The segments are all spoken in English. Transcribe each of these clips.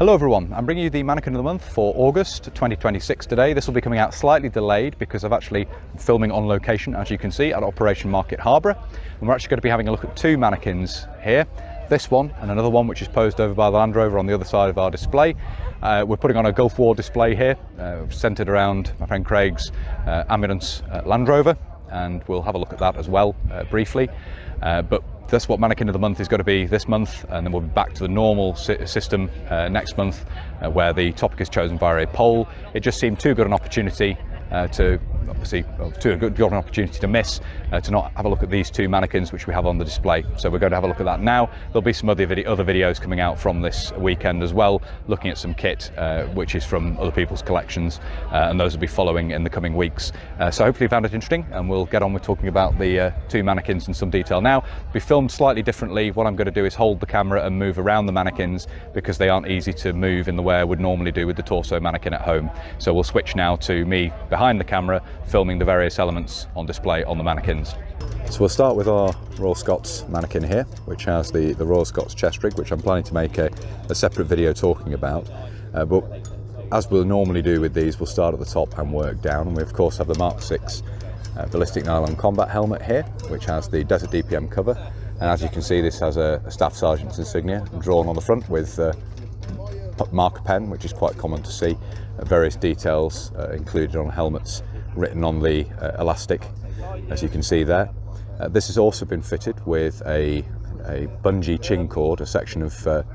Hello everyone, I'm bringing you the Mannequin of the Month for August 2026 today. This will be coming out slightly delayed because I've actually filming on location, as you can see, at Operation Market Harborough. And we're actually going to be having a look at two mannequins here. This one and another one which is posed over by the Land Rover on the other side of our display. We're putting on a Gulf War display here, centred around my friend Craig's ambulance Land Rover, and we'll have a look at that as well briefly. But that's what Mannequin of the Month is going to be this month, and then we'll be back to the normal system next month, where the topic is chosen via a poll. It just seemed too good an opportunity to miss, to not have a look at these two mannequins which we have on the display. So we're going to have a look at that now. There'll be some other videos coming out from this weekend as well, looking at some kit which is from other people's collections, and those will be following in the coming weeks. So hopefully you found it interesting, and we'll get on with talking about the two mannequins in some detail now. It'll be filmed slightly differently. What I'm going to do is hold the camera and move around the mannequins because they aren't easy to move in the way I would normally do with the torso mannequin at home. So we'll switch now to me behind the camera, filming the various elements on display on the mannequins. So we'll start with our Royal Scots mannequin here, which has the Royal Scots chest rig, which I'm planning to make a separate video talking about. But as we'll normally do with these, we'll start at the top and work down. And we of course have the Mark 6 ballistic nylon combat helmet here, which has the Desert DPM cover. And as you can see, this has a Staff Sergeant's insignia drawn on the front with marker pen, which is quite common to see. Various details included on helmets written on the elastic, as you can see there. This has also been fitted with a bungee chin cord, a section of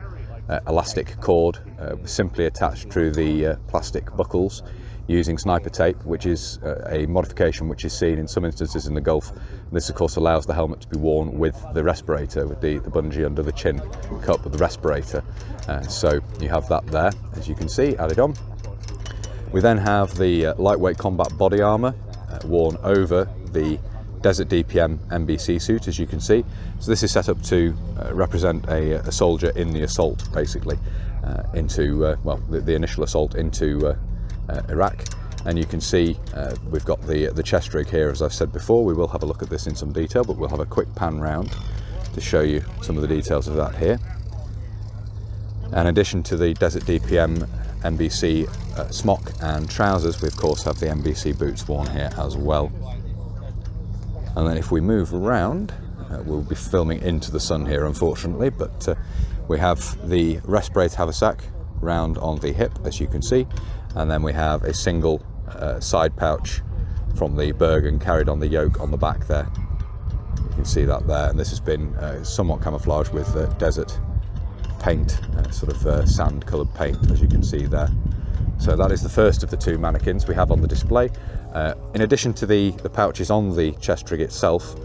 elastic cord simply attached through the plastic buckles using sniper tape, which is a modification which is seen in some instances in the Gulf. This of course allows the helmet to be worn with the respirator, with the bungee under the chin cup of the respirator. So you have that there, as you can see, added on. We then have the lightweight combat body armour worn over the Desert DPM MBC suit, as you can see. So this is set up to represent a soldier in the assault, basically, into the initial assault into Iraq. And you can see we've got the chest rig here, as I've said before. We will have a look at this in some detail, but we'll have a quick pan round to show you some of the details of that here. In addition to the Desert DPM MBC smock and trousers, we of course have the MBC boots worn here as well. And then if we move around, we'll be filming into the sun here unfortunately, but we have the respirator haversack round on the hip, as you can see, and then we have a single side pouch from the Bergen carried on the yoke on the back there. You can see that there, and this has been somewhat camouflaged with desert paint, sort of sand coloured paint, as you can see there. So that is the first of the two mannequins we have on the display. In addition to the pouches on the chest rig itself,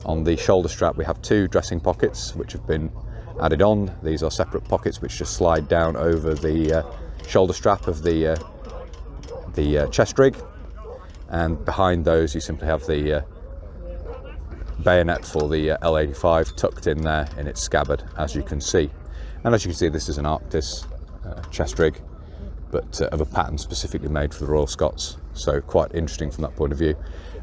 on the shoulder strap we have two dressing pockets which have been added on. These are separate pockets which just slide down over the shoulder strap of the chest rig, and behind those you simply have the bayonet for the L85 tucked in there in its scabbard, as you can see. And as you can see, this is an Arctis chest rig, but of a pattern specifically made for the Royal Scots, so quite interesting from that point of view.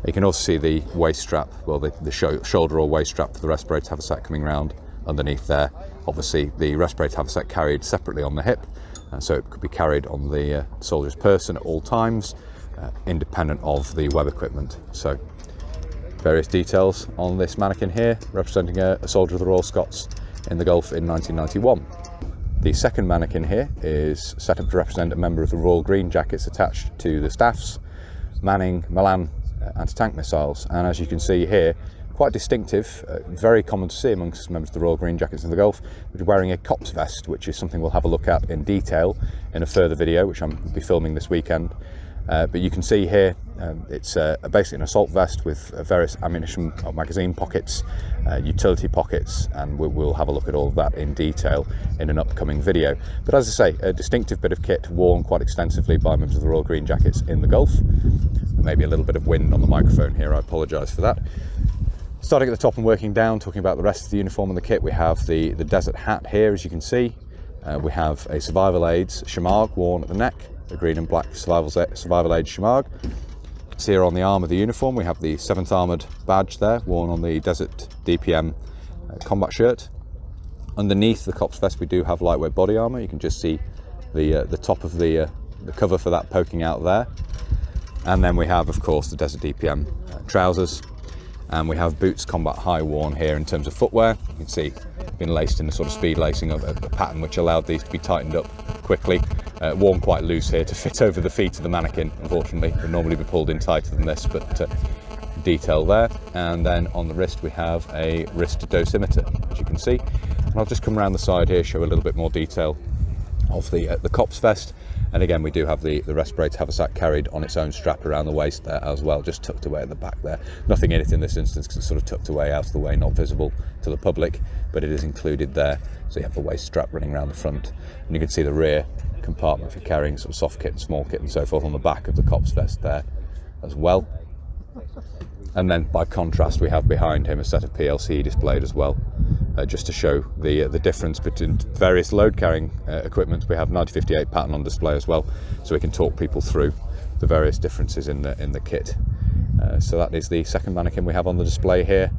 You can also see the waist strap, well the shoulder or waist strap for the respirator haversack coming round underneath there. Obviously the respirator haversack carried separately on the hip, so it could be carried on the soldier's person at all times, independent of the web equipment. So various details on this mannequin here, representing a soldier of the Royal Scots in the Gulf in 1991. The second mannequin here is set up to represent a member of the Royal Green Jackets attached to the staffs, manning Milan anti-tank missiles. And as you can see here, quite distinctive, very common to see amongst members of the Royal Green Jackets in the Gulf, which are wearing a COPS vest, which is something we'll have a look at in detail in a further video, which I'm be filming this weekend. But you can see here, it's basically an assault vest with various ammunition or magazine pockets, utility pockets, and we'll have a look at all of that in detail in an upcoming video. But as I say, a distinctive bit of kit worn quite extensively by members of the Royal Green Jackets in the Gulf. Maybe a little bit of wind on the microphone here, I apologise for that. Starting at the top and working down, talking about the rest of the uniform and the kit, we have the desert hat here, as you can see. We have a Survival Aids shamag worn at the neck, the green and black Survival Aids shamag. So here on the arm of the uniform we have the 7th Armoured badge there, worn on the Desert DPM combat shirt. Underneath the COPS vest we do have lightweight body armour. You can just see the top of the cover for that poking out there. And then we have, of course, the Desert DPM trousers, and we have boots combat high worn here in terms of footwear. You can see been laced in a sort of speed lacing of a pattern which allowed these to be tightened up quickly. Worn quite loose here to fit over the feet of the mannequin, unfortunately. Would normally be pulled in tighter than this, but detail there. And then on the wrist we have a wrist dosimeter, as you can see. And I'll just come around the side here, show a little bit more detail of the COPS vest. And again, we do have the respirator haversack carried on its own strap around the waist there as well, just tucked away at the back there. Nothing in it in this instance because it's sort of tucked away out of the way, not visible to the public, but it is included there. So you have the waist strap running around the front, and you can see the rear compartment for carrying sort of soft kit and small kit and so forth on the back of the COPS vest there as well. And then by contrast, we have behind him a set of PLC displayed as well, just to show the difference between various load carrying equipment. We have 9058 pattern on display as well, so we can talk people through the various differences in the kit. So that is the second mannequin we have on the display here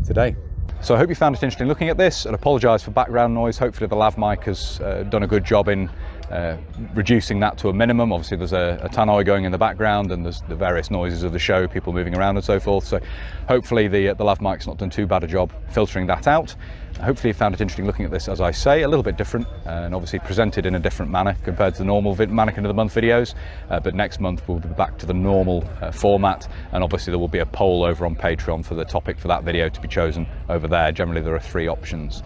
today. So I hope you found it interesting looking at this, and apologise for background noise. Hopefully the lav mic has done a good job in reducing that to a minimum. Obviously there's a tannoy going in the background, and there's the various noises of the show, people moving around and so forth. So hopefully the lav mic's not done too bad a job filtering that out. Hopefully you found it interesting looking at this, as I say, a little bit different and obviously presented in a different manner compared to the normal Mannequin of the Month videos. But next month we'll be back to the normal format, and obviously there will be a poll over on Patreon for the topic for that video to be chosen over there. Generally there are 3 options.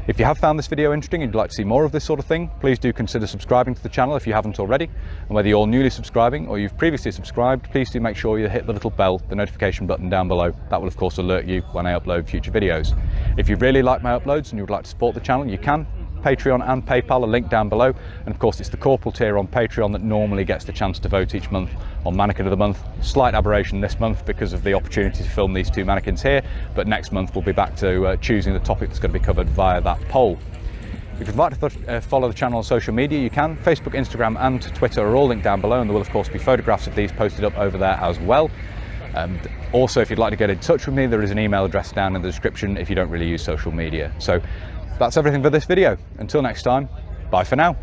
If you have found this video interesting and you'd like to see more of this sort of thing, please do consider subscribing to the channel if you haven't already. And whether you're newly subscribing or you've previously subscribed, please do make sure you hit the little bell, the notification button down below. That will of course alert you when I upload future videos. If you really like my uploads and you would like to support the channel, you can. Patreon and PayPal are linked down below, and of course it's the corporal tier on Patreon that normally gets the chance to vote each month on Mannequin of the Month. Slight aberration this month because of the opportunity to film these 2 mannequins here, but next month we'll be back to choosing the topic that's going to be covered via that poll. If you'd like to follow the channel on social media, you can. Facebook, Instagram and Twitter are all linked down below, and there will of course be photographs of these posted up over there as well. Also, if you'd like to get in touch with me, there is an email address down in the description if you don't really use social media. So that's everything for this video. Until next time, bye for now.